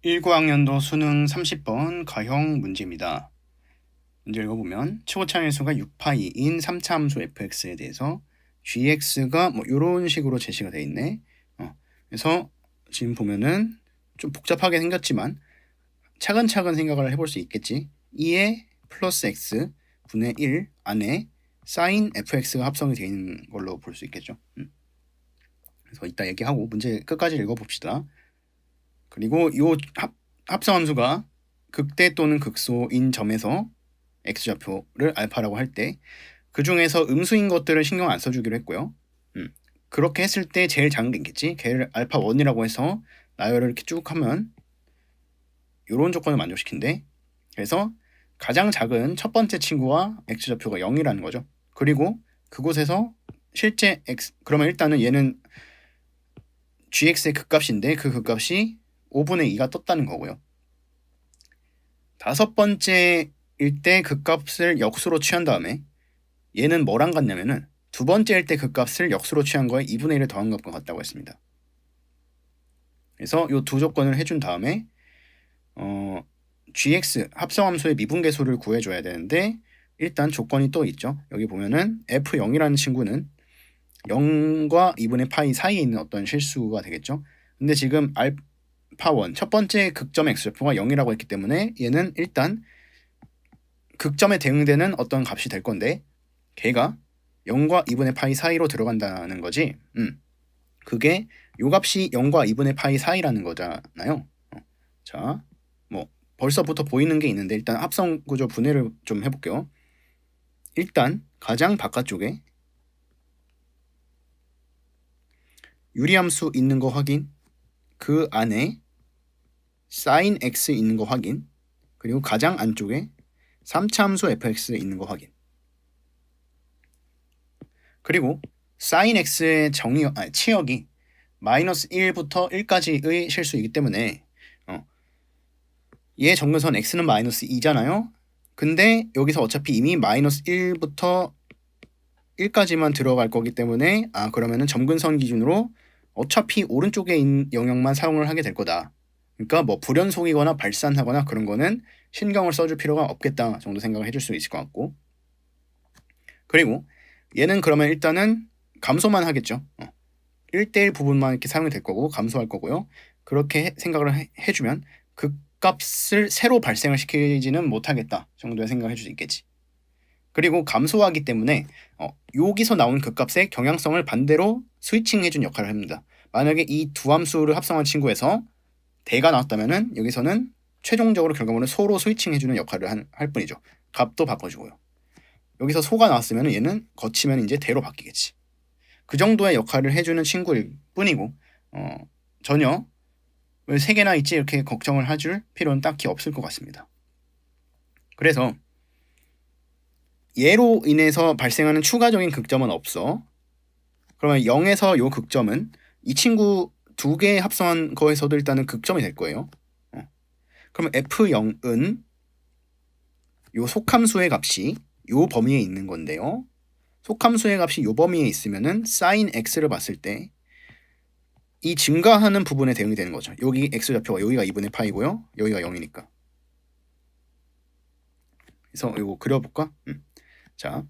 19학년도 수능 30번 가형 문제입니다. 문제 읽어보면 최고차 함수가 6파이인 3차 함수 fx에 대해서 gx가 뭐 이런 식으로 제시가 돼 있네. 그래서 지금 보면은 좀 복잡하게 생겼지만 차근차근 생각을 해볼 수 있겠지. 2에 플러스 x 분의 1 안에 사인 fx가 합성이 되어 있는 걸로 볼 수 있겠죠. 그래서 이따 얘기하고 문제 끝까지 읽어봅시다. 그리고 요 합성함수가 극대 또는 극소인 점에서 x좌표를 알파라고 할 때 그 중에서 음수인 것들을 신경 안 써주기로 했고요. 그렇게 했을 때 제일 작은 게 있겠지. 걔를 알파 1이라고 해서 나열을 이렇게 쭉 하면 이런 조건을 만족시킨대. 그래서 가장 작은 첫 번째 친구와 x좌표가 0이라는 거죠. 그리고 그곳에서 실제 x, 그러면 일단은 얘는 gx의 극값인데 그 극값이 5분의 2가 떴다는 거고요. 다섯 번째일 때 극값을 역수로 취한 다음에 얘는 뭐랑 같냐면은 두 번째일 때 극값을 역수로 취한 거에 2분의 1을 더한 값과 같다고 했습니다. 그래서 이 두 조건을 해준 다음에 gx 합성함수의 미분계수를 구해줘야 되는데 일단 조건이 또 있죠. 여기 보면은 f0이라는 친구는 0과 2분의 파이 사이에 있는 어떤 실수가 되겠죠. 근데 지금 알파1 첫 번째 극점의 x좌표가 0이라고 했기 때문에 얘는 일단 극점에 대응되는 어떤 값이 될 건데 걔가 0과 2분의 파이 사이로 들어간다는 거지. 그게 요 값이 0과 2분의 파이 사이라는 거잖아요. 자, 뭐 벌써부터 보이는 게 있는데 일단 합성 구조 분해를 좀 해볼게요. 일단 가장 바깥쪽에 유리함수 있는 거 확인, 그 안에 sin x 있는 거 확인, 그리고 가장 안쪽에 3차 함수 fx 있는 거 확인. 그리고 sin x의 치역이 마이너스 1부터 1까지의 실수이기 때문에 얘 정근선 x는 마이너스 2잖아요. 근데 여기서 어차피 이미 마이너스 1부터 1까지만 들어갈 거기 때문에 그러면은 점근선 기준으로 어차피 오른쪽에 있는 영역만 사용을 하게 될 거다. 그러니까 뭐 불연속이거나 발산하거나 그런 거는 신경을 써줄 필요가 없겠다 정도 생각을 해줄 수 있을 것 같고, 그리고 얘는 그러면 일단은 감소만 하겠죠. 1대1 부분만 이렇게 사용이 될 거고 감소할 거고요. 그렇게 생각을 해주면 극값을 새로 발생을 시키지는 못하겠다 정도의 생각을 해줄 수 있겠지. 그리고 감소하기 때문에 여기서 나온 극값의 경향성을 반대로 스위칭해준 역할을 합니다. 만약에 이 두 함수를 합성한 친구에서 대가 나왔다면은 여기서는 최종적으로 결과물은 소로 스위칭해주는 역할을 할 뿐이죠. 값도 바꿔주고요. 여기서 소가 나왔으면 얘는 거치면 이제 대로 바뀌겠지. 그 정도의 역할을 해주는 친구일 뿐이고 전혀 왜 3개나 있지 이렇게 걱정을 해줄 필요는 딱히 없을 것 같습니다. 그래서 얘로 인해서 발생하는 추가적인 극점은 없어. 그러면 0에서 요 극점은 이 친구 두 개 합성한 거에서도 일단은 극점이 될 거예요. 그러면 f0은 요 속함수의 값이 요 범위에 있는 건데요. 속함수의 값이 요 범위에 있으면은 sin x를 봤을 때 이 증가하는 부분에 대응이 되는 거죠. 여기 x좌표가 여기가 2분의 파이고요. 여기가 0이니까. 그래서 이거 그려볼까? 자,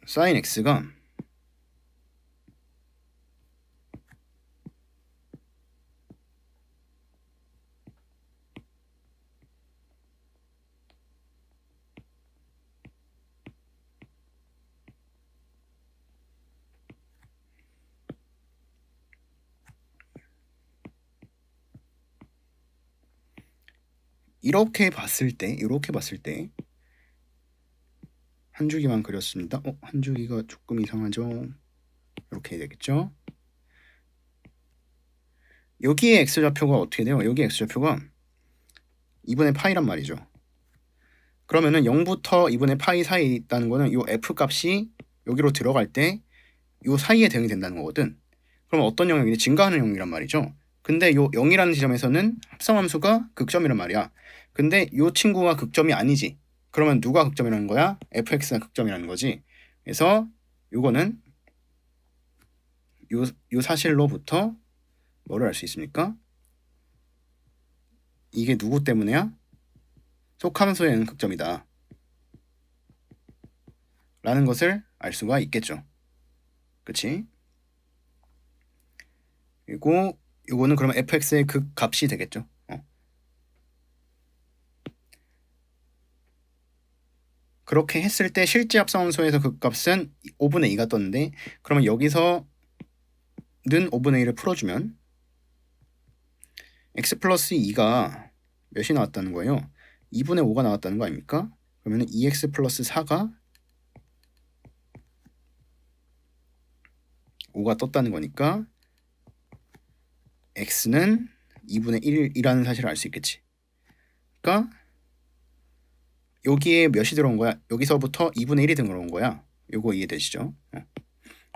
sin x가 이렇게 봤을 때 한 주기만 그렸습니다. 한 주기가 조금 이상하죠? 이렇게 되겠죠? 여기에 x좌표가 어떻게 돼요? 여기 x좌표가 2분의 파이란 말이죠. 그러면은 0부터 2분의 파이 사이에 있다는 거는 이 f 값이 여기로 들어갈 때 이 사이에 대응이 된다는 거거든. 그럼 어떤 영역이냐? 증가하는 영역이란 말이죠. 근데 이 0이라는 지점에서는 합성함수가 극점이란 말이야. 근데 이 친구가 극점이 아니지. 그러면 누가 극점이라는 거야? fx가 극점이라는 거지. 그래서 이거는 요 사실로부터 뭐를 알 수 있습니까? 이게 누구 때문에야? 속함수의 n 극점이다 라는 것을 알 수가 있겠죠. 그치? 그리고 요거는 그러면 fx의 극값이 되겠죠. 그렇게 했을 때 실제 합성함수에서 극값은 5분의 2가 떴는데, 그러면 여기서는 5분의 1을 풀어주면 x 플러스 2가 몇이 나왔다는 거예요? 2분의 5가 나왔다는 거 아닙니까? 그러면 2x 플러스 4가 5가 떴다는 거니까 x는 2분의 1이라는 사실을 알 수 있겠지. 그러니까 여기에 몇이 들어온 거야? 여기서부터 2분의 1이 들어온 거야. 요거 이해되시죠?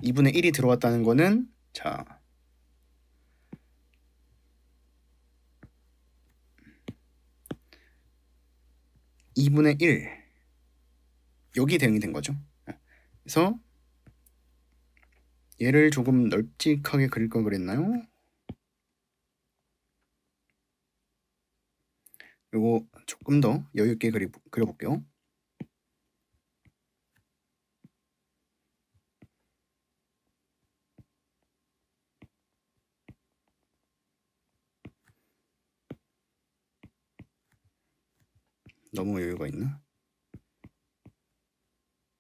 2분의 1이 들어왔다는 거는 자, (2분의 1) 여기 대응이 된 거죠. 그래서 얘를 조금 널찍하게 그릴 걸 그랬나요? 요거 조금 더 여유 있게 그려볼게요. 너무 여유가 있나?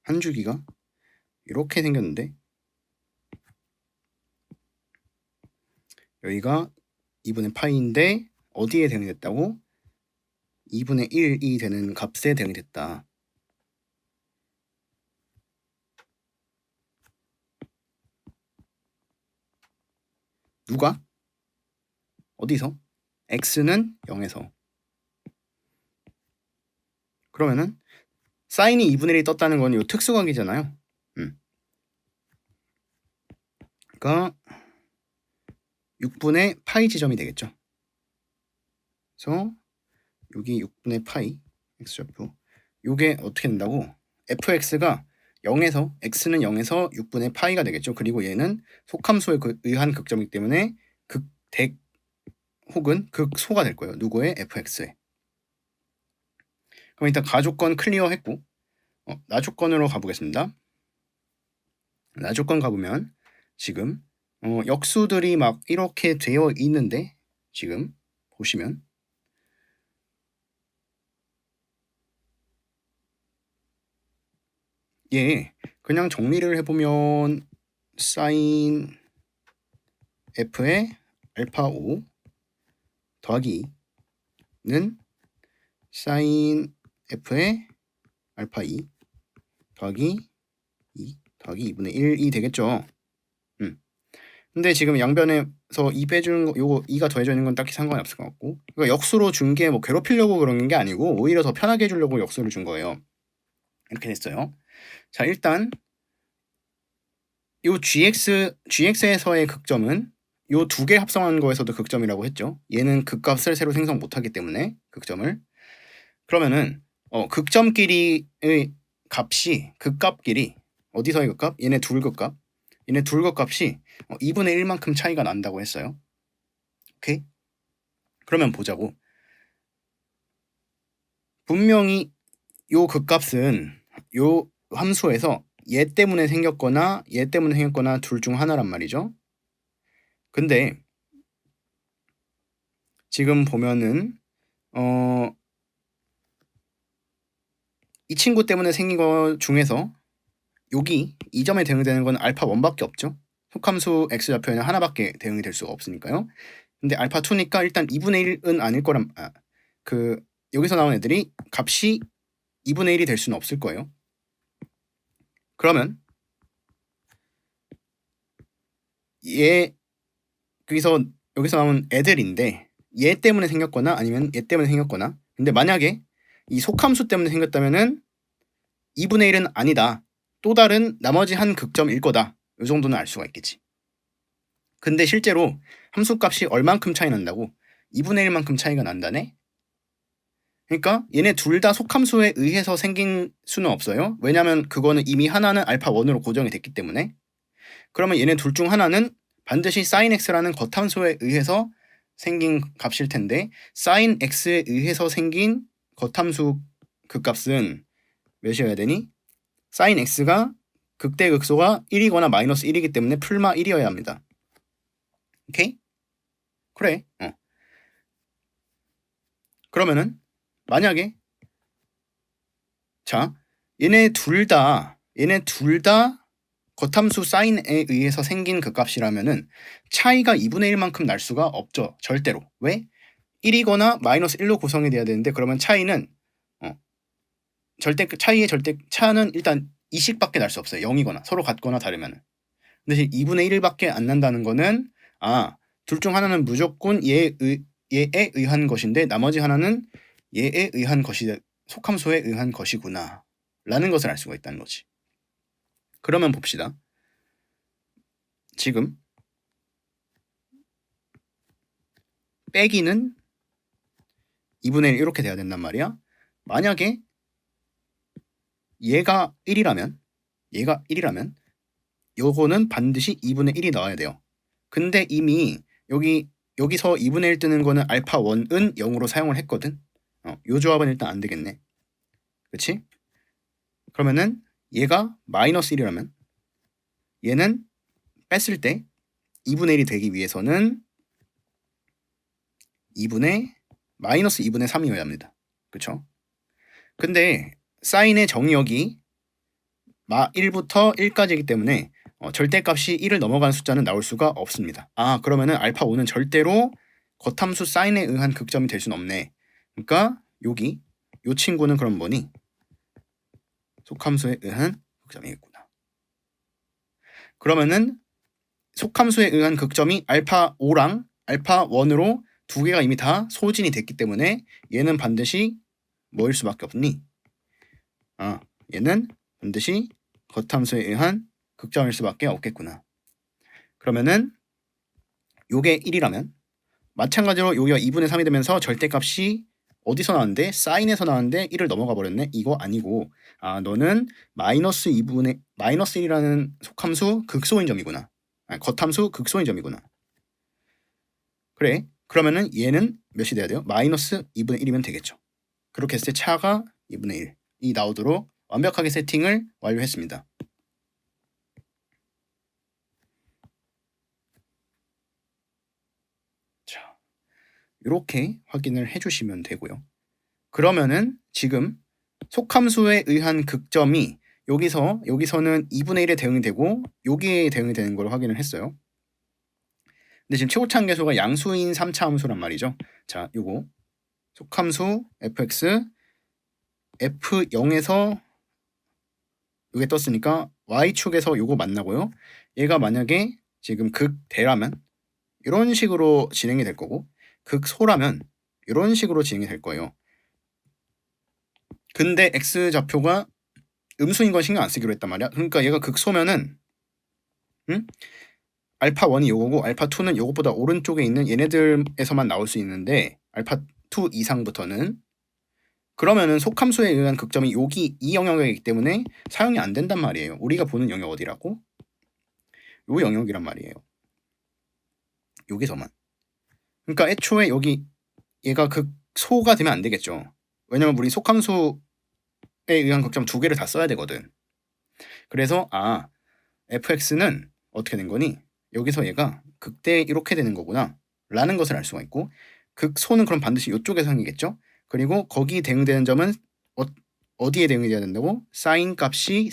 한 주기가 이렇게 생겼는데 여기가 2분의 파이인데 어디에 대응이 됐다고? 2분의 1이 되는 값에 대응이 됐다. 누가? 어디서? x는 0에서. 그러면은 사인이 2분의 1이 떴다는 건 이 특수각이잖아요. 그러니까 6분의 파이 지점이 되겠죠. 그래서 여기 6분의 파이 x좌표 요게 어떻게 된다고? fx가 0에서 x는 0에서 6분의 파이가 되겠죠. 그리고 얘는 속함수에 의한 극점이기 때문에 극대 혹은 극소가 될 거예요. 누구의? fx에. 그럼 일단 가조건 클리어 했고 나조건으로 가보겠습니다. 나조건 가보면 지금 역수들이 막 이렇게 되어 있는데 지금 보시면 예, 그냥 정리를 해보면 사인 f의 알파 5 더하기 2는 사인 f의 알파 2 더하기 2 더하기 2분의 1이 되겠죠. 근데 지금 양변에서 2 빼주는 거, 요거 2가 더해져 있는 건 딱히 상관이 없을 것 같고, 그러니까 역수로 준 게 뭐 괴롭히려고 그런 게 아니고 오히려 더 편하게 해주려고 역수를 준 거예요. 이렇게 됐어요. 자, 일단 요 gx에서의 극점은 요 두 개 합성한 거에서도 극점이라고 했죠. 얘는 극값을 새로 생성 못하기 때문에 극점을. 그러면은 극점끼리의 값이 극값끼리 어디서의 극값? 얘네 둘 극값. 얘네 둘 극값이 2분의 1만큼 차이가 난다고 했어요. 오케이? 그러면 보자고. 분명히 요 극값은 요 함수에서 얘 때문에 생겼거나 얘 때문에 생겼거나 둘 중 하나란 말이죠. 근데 지금 보면은 이 친구 때문에 생긴 거 중에서 여기 이 점에 대응되는 건 알파 1밖에 없죠. 속함수 x좌표에는 하나밖에 대응이 될 수가 없으니까요. 근데 알파 2니까 일단 2분의 1은 아닐 거란 여기서 나온 애들이 값이 2분의 1이 될 수는 없을 거예요. 그러면 여기서 나온 애들인데 얘 때문에 생겼거나 아니면 얘 때문에 생겼거나, 근데 만약에 이 속함수 때문에 생겼다면은 2분의 1은 아니다, 또 다른 나머지 한 극점일 거다, 이 정도는 알 수가 있겠지. 근데 실제로 함수값이 얼만큼 차이 난다고? 2분의 1만큼 차이가 난다네? 그러니까 얘네 둘 다 속함수에 의해서 생긴 수는 없어요. 왜냐면 그거는 이미 하나는 알파 1으로 고정이 됐기 때문에. 그러면 얘네 둘 중 하나는 반드시 sin x라는 겉함수에 의해서 생긴 값일 텐데 sin x에 의해서 생긴 겉함수 그 값은 몇이어야 되니? sin x가 극대 극소가 1이거나 마이너스 1이기 때문에 풀마 1이어야 합니다. 오케이? 그래. 그러면은 만약에 자 얘네 둘 다 겉함수 사인에 의해서 생긴 그 값이라면은 차이가 2분의 1만큼 날 수가 없죠. 절대로. 왜? 1이거나 마이너스 1로 구성이 돼야 되는데 그러면 차이는 차이의 절대 차는 일단 2씩밖에 날 수 없어요. 0이거나 서로 같거나 다르면은. 근데 2분의 1밖에 안 난다는 거는 둘 중 하나는 무조건 얘에 의한 것인데 나머지 하나는 얘에 의한 것이 속함수에 의한 것이구나 라는 것을 알 수가 있다는 거지. 그러면 봅시다. 지금 빼기는 2분의 1 이렇게 돼야 된단 말이야. 만약에 얘가 1이라면 요거는 반드시 2분의 1이 나와야 돼요. 근데 이미 여기서 2분의 1 뜨는 거는 알파 1은 0으로 사용을 했거든. 요 조합은 일단 안 되겠네. 그치? 그러면은 얘가 마이너스 1이라면 얘는 뺐을 때 2분의 1이 되기 위해서는 마이너스 2분의 3이어야 합니다. 그쵸? 근데 사인의 정의역이 1부터 1까지이기 때문에 절대값이 1을 넘어가는 숫자는 나올 수가 없습니다. 그러면은 알파 5는 절대로 겉함수 사인에 의한 극점이 될 수는 없네. 그러니까 여기 요 친구는 그럼 뭐니? 속함수에 의한 극점이겠구나. 그러면은 속함수에 의한 극점이 알파 5랑 알파 1으로 두 개가 이미 다 소진이 됐기 때문에 얘는 반드시 뭐일 수밖에 없니? 얘는 반드시 겉함수에 의한 극점일 수밖에 없겠구나. 그러면은 요게 1이라면 마찬가지로 여기가 2분의 3이 되면서 절대값이 어디서 나왔는데? 사인에서 나왔는데 1을 넘어가 버렸네? 이거 아니고 너는 마이너스 1이라는 속함수 극소인 점이구나. 겉함수 극소인 점이구나. 그래. 그러면은 얘는 몇이 돼야 돼요? 마이너스 2분의 1이면 되겠죠. 그렇게 했을 때 차가 2분의 1이 나오도록 완벽하게 세팅을 완료했습니다. 자, 이렇게 확인을 해주시면 되고요. 그러면은 지금 속함수에 의한 극점이 여기서는 2분의 1에 대응이 되고 여기에 대응이 되는 걸 확인을 했어요. 근데 지금 최고차함계수가 양수인 3차 함수란 말이죠. 자, 요거 속함수 fx f0에서 요게 떴으니까 y축에서 요거 만나고요. 얘가 만약에 지금 극대라면 이런 식으로 진행이 될 거고 극소라면 이런 식으로 진행이 될 거예요. 근데 x좌표가 음수인 건 신경 안 쓰기로 했단 말이야. 그러니까 얘가 극소면은 알파 1이 요거고 알파 2는 요것보다 오른쪽에 있는 얘네들에서만 나올 수 있는데 알파 2 이상부터는 그러면은 속함수에 의한 극점이 여기 이 영역이기 때문에 사용이 안 된단 말이에요. 우리가 보는 영역 어디라고? 요 영역이란 말이에요. 여기서만. 그러니까 애초에 여기 얘가 극소가 되면 안 되겠죠. 왜냐면 우리 속함수에 의한 극점 두 개를 다 써야 되거든. 그래서 fx는 어떻게 된 거니? 여기서 얘가 극대 이렇게 되는 거구나 라는 것을 알 수가 있고 극소는 그럼 반드시 이쪽에서 생기겠죠. 그리고 거기 대응되는 점은 어디에 대응이 돼야 된다고? 사인 값이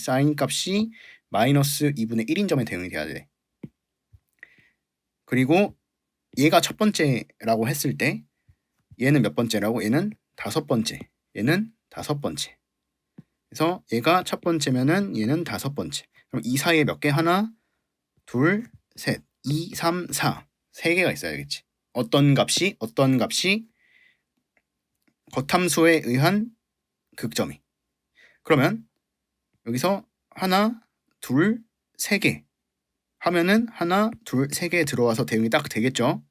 마이너스 2분의 1인 점에 대응이 돼야 돼. 그리고 얘가 첫 번째라고 했을 때 얘는 몇 번째라고? 얘는 다섯 번째. 얘는 다섯 번째. 그래서 얘가 첫 번째면은 얘는 다섯 번째. 그럼 이 사이에 몇 개? 하나, 둘, 셋, 2, 3, 4. 세 개가 있어야겠지. 어떤 값이 겉함수에 의한 극점이. 그러면 여기서 하나, 둘, 세 개 하면은 하나, 둘, 세 개 들어와서 대응이 딱 되겠죠.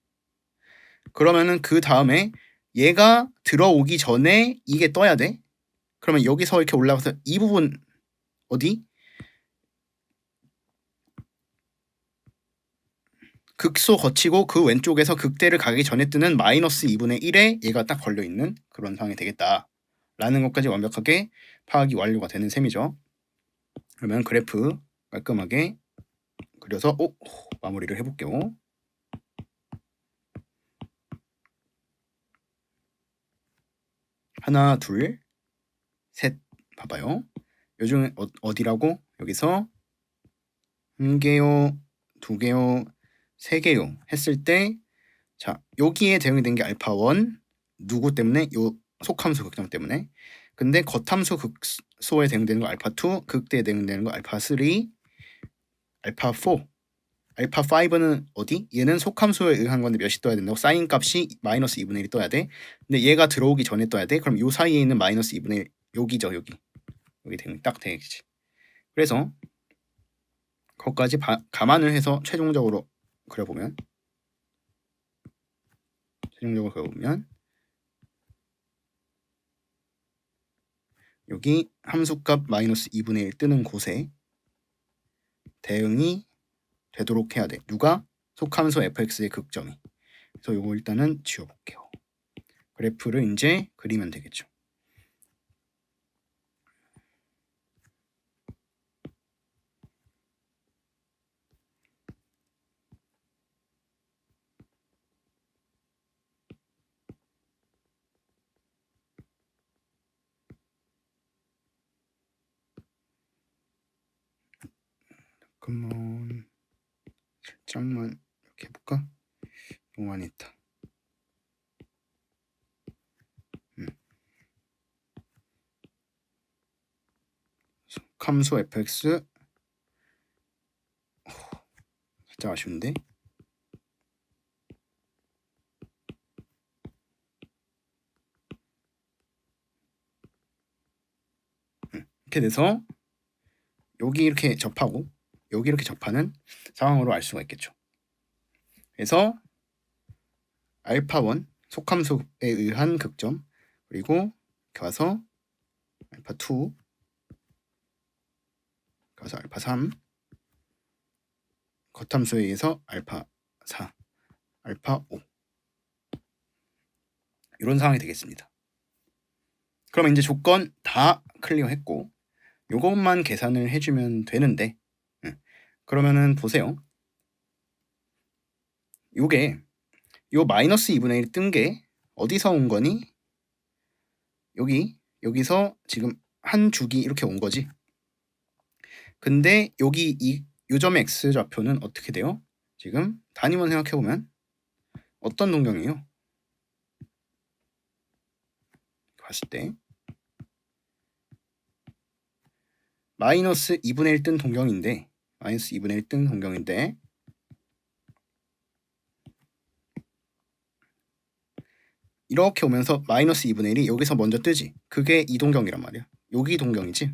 그러면은 그 다음에 얘가 들어오기 전에 이게 떠야 돼. 그러면 여기서 이렇게 올라가서 이 부분 어디? 극소 거치고 그 왼쪽에서 극대를 가기 전에 뜨는 마이너스 2분의 1에 얘가 딱 걸려있는 그런 상황이 되겠다 라는 것까지 완벽하게 파악이 완료가 되는 셈이죠. 그러면 그래프 깔끔하게 그려서 마무리를 해볼게요. 하나, 둘, 셋 봐봐요. 요즘 어디라고? 여기서 한 개요, 두 개요, 세 개요 했을 때 자, 여기에 대응이 된 게 알파1 누구 때문에? 요 속함수 극점 때문에. 근데 겉함수 극소에 대응되는 거 알파2, 극대에 대응되는 거 알파3, 알파4, 알파5는 어디? 얘는 속함수에 의한 건데 몇이 떠야 된다고? 사인 값이 마이너스 2분의 1이 떠야 돼. 근데 얘가 들어오기 전에 떠야 돼. 그럼 요 사이에 있는 마이너스 2분의 1 여기죠, 여기 대응이 딱 되겠지. 그래서 거기까지 감안을 해서 최종적으로 그려보면 여기 함수값 마이너스 2분의 1 뜨는 곳에 대응이 되도록 해야 돼. 누가? 속함수 fx의 극점이. 그래서 요거 일단은 지워볼게요. 그래프를 이제 그리면 되겠죠. 잠깐만 살짝만 이렇게 해볼까? 너무 많이 했다. 속함수 fx 살짝 아쉬운데 이렇게 돼서 여기 이렇게 접하고 여기 이렇게 접하는 상황으로 알 수가 있겠죠. 그래서 알파1 속함수에 의한 극점 그리고 이렇게 와서 알파2 가서 알파3 겉함수에 의해서 알파4 알파5 이런 상황이 되겠습니다. 그럼 이제 조건 다 클리어했고 요것만 계산을 해주면 되는데 그러면은 보세요. 요게 요 마이너스 2분의 1 뜬 게 어디서 온 거니? 여기서 지금 한 주기 이렇게 온 거지. 근데 여기 요점의 x좌표는 어떻게 돼요? 지금 단위만 생각해보면 어떤 동경이에요? 봤을 때 마이너스 2분의 1 뜬 동경인데 마이너스 2분의 1 뜬 동경인데 이렇게 오면서 마이너스 2분의 1이 여기서 먼저 뜨지. 그게 이 동경이란 말이야. 여기 동경이지.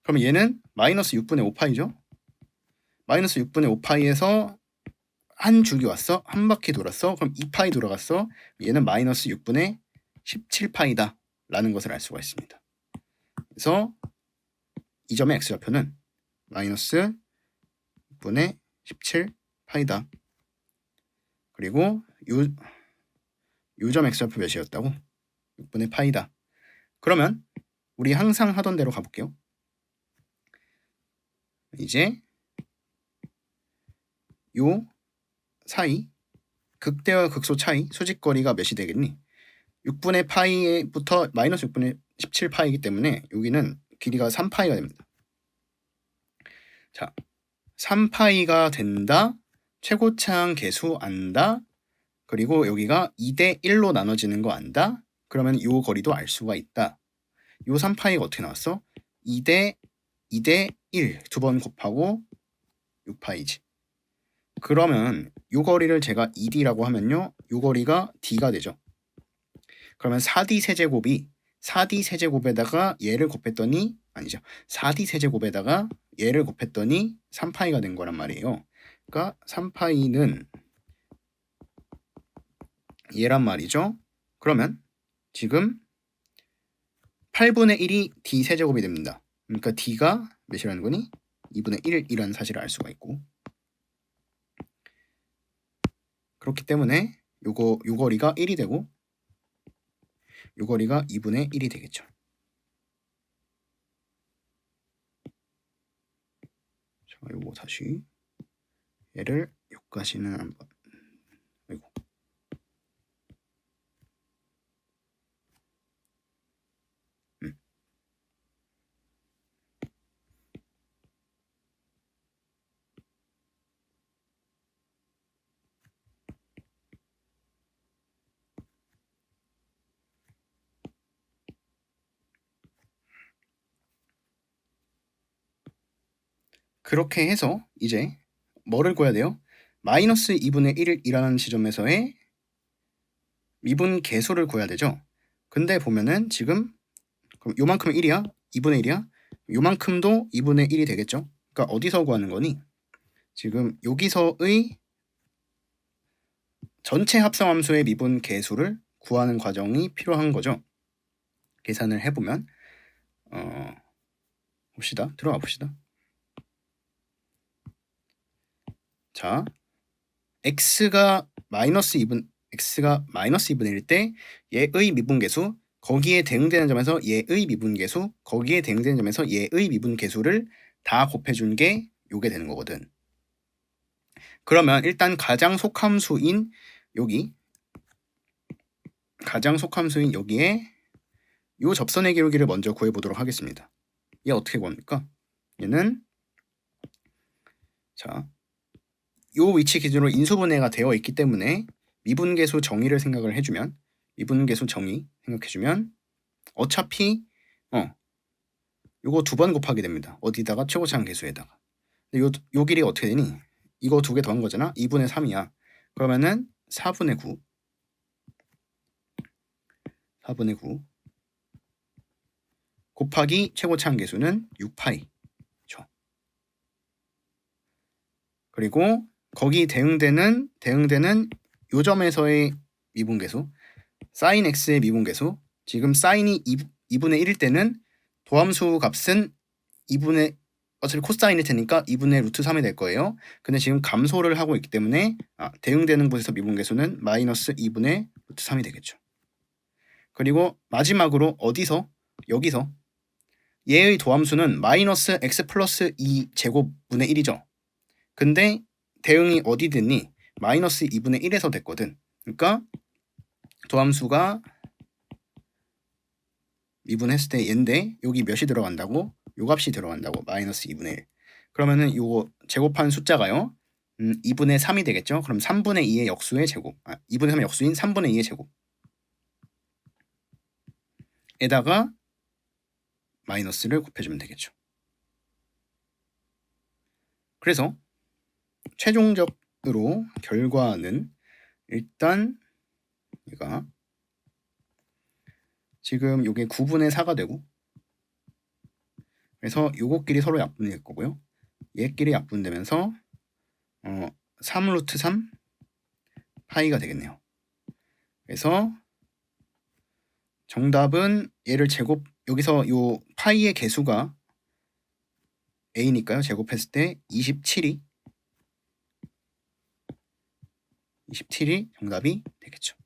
그러면 얘는 마이너스 6분의 5파이죠. 마이너스 6분의 5파이에서 한 줄기 왔어. 한 바퀴 돌았어. 그럼 2파이 돌아갔어. 얘는 마이너스 6분의 17파이다 라는 것을 알 수가 있습니다. 그래서 이 점의 x좌표는 마이너스 6분의 17파이다. 그리고 요 점 x좌표 몇이었다고? 6분의 파이다. 그러면 우리 항상 하던 대로 가볼게요. 이제 요 사이 극대와 극소 차이 수직거리가 몇이 되겠니? 6분의 파이부터 마이너스 6분의 17파이이기 때문에 여기는 길이가 3파이가 됩니다. 자, 3파이가 된다. 최고차항 계수 안다. 그리고 여기가 2대 1로 나눠지는 거 안다. 그러면 이 거리도 알 수가 있다. 요 3파이가 어떻게 나왔어? 2대 1 두 번 곱하고 6파이지. 그러면 요 거리를 제가 2D라고 하면요. 요 거리가 D가 되죠. 그러면 4D 세제곱이 4D 세제곱에다가 얘를 곱했더니 아니죠. 4D 세제곱에다가 얘를 곱했더니 3파이가 된 거란 말이에요. 그러니까 3파이는 얘란 말이죠. 그러면 지금 8분의 1이 D 세제곱이 됩니다. 그러니까 D가 몇이라는 거니? 2분의 1이라는 사실을 알 수가 있고, 그렇기 때문에 요 거리가 1이 되고 요 거리가 2분의 1이 되겠죠. 자, 요거 다시 얘를 여기까지는 한번, 아이고, 그렇게 해서 이제 뭐를 구해야 돼요? 마이너스 2분의 1이라는 지점에서의 미분 계수를 구해야 되죠. 근데 보면은 지금 그럼 요만큼은 1이야? 2분의 1이야? 요만큼도 2분의 1이 되겠죠. 그러니까 어디서 구하는 거니? 지금 여기서의 전체 합성함수의 미분 계수를 구하는 과정이 필요한 거죠. 계산을 해보면 봅시다. 들어가 봅시다. 자, x가 마이너스 2분의 1일 때 얘의 미분계수, 거기에 대응되는 점에서 얘의 미분계수, 거기에 대응되는 점에서 얘의 미분계수를 다 곱해준 게 요게 되는 거거든. 그러면 일단 가장 속함수인 여기에 요 접선의 기울기를 먼저 구해보도록 하겠습니다. 얘 어떻게 구합니까? 얘는 자, 요 위치 기준으로 인수분해가 되어 있기 때문에 미분계수 정의를 생각을 해주면, 미분계수 정의 생각해주면 어차피 요거 2번 곱하게 됩니다. 어디다가? 최고차항 계수에다가. 근데 요 길이 어떻게 되니? 이거 2개 더한 거잖아. 2분의 3이야. 그러면은 4분의 9 곱하기 최고차항 계수는 6파이. 그리고 거기 대응되는 요 점에서의 미분계수, sin x의 미분계수, 지금 sin이 2분의 1일 때는 도함수 값은 어차피 코사인일 테니까 2분의 루트 3이 될 거예요. 근데 지금 감소를 하고 있기 때문에 대응되는 곳에서 미분계수는 마이너스 2분의 루트 3이 되겠죠. 그리고 마지막으로 여기서 얘의 도함수는 마이너스 x 플러스 2 제곱분의 1이죠. 근데 대응이 어디 됐니? 마이너스 2분의 1에서 됐거든. 그러니까 도함수가 미분했을 때 얘인데 여기 몇이 들어간다고? 요 값이 들어간다고. 마이너스 2분의 1. 그러면은 요거 제곱한 숫자가요. 2분의 3이 되겠죠. 그럼 3분의 2의 역수의 제곱. 2분의 3의 역수인 3분의 2의 제곱. 에다가 마이너스를 곱해주면 되겠죠. 그래서 최종적으로 결과는 일단 얘가 지금 요게 9분의 4가 되고, 그래서 요거끼리 서로 약분될 거고요. 얘끼리 약분되면서 3 루트 3 파이가 되겠네요. 그래서 정답은 얘를 여기서 요 파이의 개수가 a니까요. 제곱했을 때 27이 정답이 되겠죠.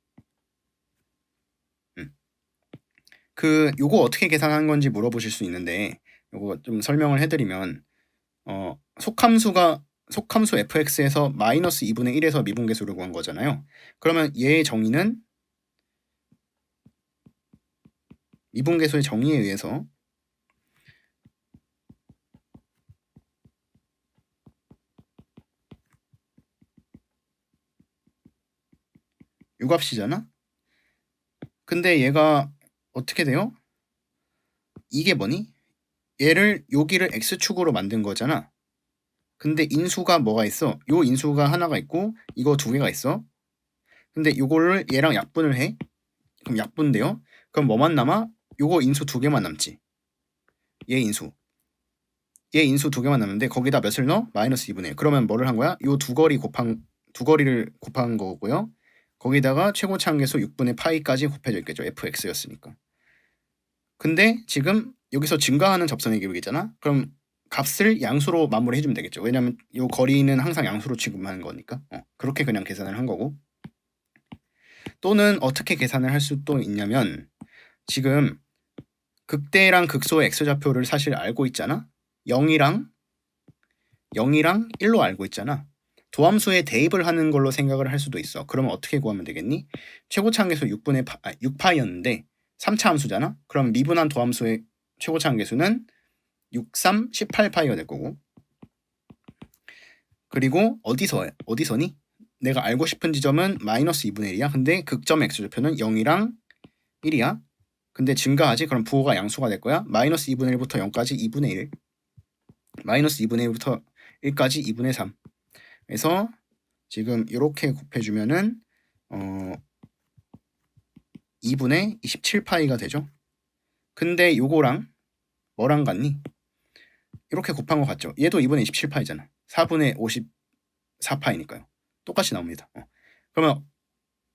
요거 어떻게 계산하는 건지 물어보실 수 있는데, 요거 좀 설명을 해드리면, 속함수 fx에서 마이너스 2분의 1에서 미분계수를 구한 거잖아요. 그러면 얘의 정의는 미분계수의 정의에 의해서 요 값이잖아. 근데 얘가 어떻게 돼요? 이게 뭐니? 얘를 여기를 x축으로 만든 거잖아. 근데 인수가 뭐가 있어? 요 인수가 하나가 있고 이거 2개가 있어. 근데 요거를 얘랑 약분을 해. 그럼 약분돼요. 그럼 뭐만 남아? 요거 인수 2개만 남지. 얘 인수 2개만 남는데 거기다 몇을 넣어? 마이너스 2분의 1. 그러면 뭐를 한 거야? 요 두 거리를 곱한 거고요. 거기다가 최고차항계수 6분의 파이까지 곱해져 있겠죠. fx였으니까. 근데 지금 여기서 증가하는 접선의 기울기잖아. 그럼 값을 양수로 마무리해 주면 되겠죠. 왜냐면 요 거리는 항상 양수로 취급하는 거니까. 그렇게 그냥 계산을 한 거고. 또는 어떻게 계산을 할 수도 있냐면 지금 극대랑 극소의 x좌표를 사실 알고 있잖아. 0이랑 1로 알고 있잖아. 도함수에 대입을 하는 걸로 생각을 할 수도 있어. 그러면 어떻게 구하면 되겠니? 최고차항계수 6파이였는데 3차 함수잖아. 그럼 미분한 도함수의 최고차항계수는 6, 3, 18파이가 될 거고. 그리고 어디서니? 내가 알고 싶은 지점은 마이너스 2분의 1이야. 근데 극점 x좌표는 0이랑 1이야. 근데 증가하지? 그럼 부호가 양수가 될 거야. 마이너스 2분의 1부터 0까지 2분의 1. 마이너스 2분의 1부터 1까지 2분의 3. 그래서 지금 이렇게 곱해주면은 2분의 27파이가 되죠. 근데 요거랑 뭐랑 같니? 이렇게 곱한 거 같죠? 얘도 2분의 27파이잖아. 4분의 54파이니까요. 똑같이 나옵니다. 그러면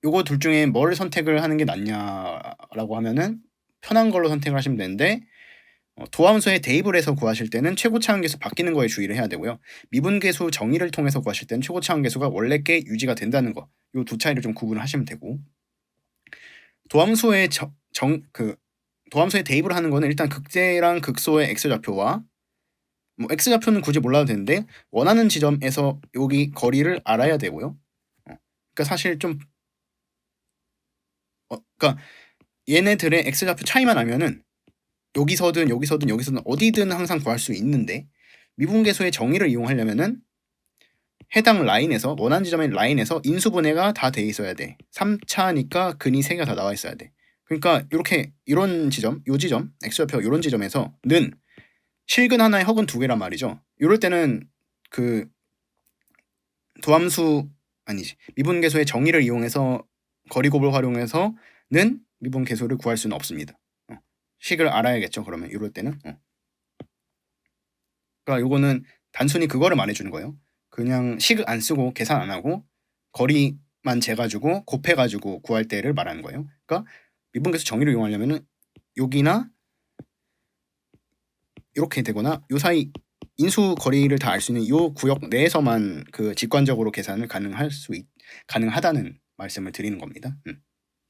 요거 둘 중에 뭘 선택을 하는 게 낫냐라고 하면은 편한 걸로 선택을 하시면 되는데 도함수에 대입을 해서 구하실 때는 최고차항계수 바뀌는 거에 주의를 해야 되고요. 미분계수 정의를 통해서 구하실 때는 최고차항계수가 원래 게 유지가 된다는 거. 요 두 차이를 좀 구분을 하시면 되고. 도함수에 도함수에 대입을 하는 거는 일단 극대랑 극소의 x좌표와 뭐 x좌표는 굳이 몰라도 되는데 원하는 지점에서 여기 거리를 알아야 되고요. 그러니까 사실 좀 그러니까 얘네들의 x좌표 차이만 알면은 여기서든 어디든 항상 구할 수 있는데 미분계수의 정의를 이용하려면은 해당 라인에서 원하는 지점의 라인에서 인수분해가 다 돼 있어야 돼. 3차니까 근이 3개가 다 나와 있어야 돼. 그러니까 이렇게 이런 지점, 요 지점, x좌표 이런 지점에서는 실근 하나에 허근 2개란 말이죠. 이럴 때는 그 미분계수의 정의를 이용해서 거리곱을 활용해서는 미분계수를 구할 수는 없습니다. 식을 알아야겠죠. 그러면 이럴 때는 그러니까 요거는 단순히 그거를 말해주는 거예요. 그냥 식 안 쓰고 계산 안 하고 거리만 재가지고 곱해가지고 구할 때를 말하는 거예요. 그러니까 미분계수 정의를 이용하려면은 여기나 이렇게 되거나 요 사이 인수 거리를 다 알 수 있는 요 구역 내에서만 그 직관적으로 계산을 가능하다는 말씀을 드리는 겁니다.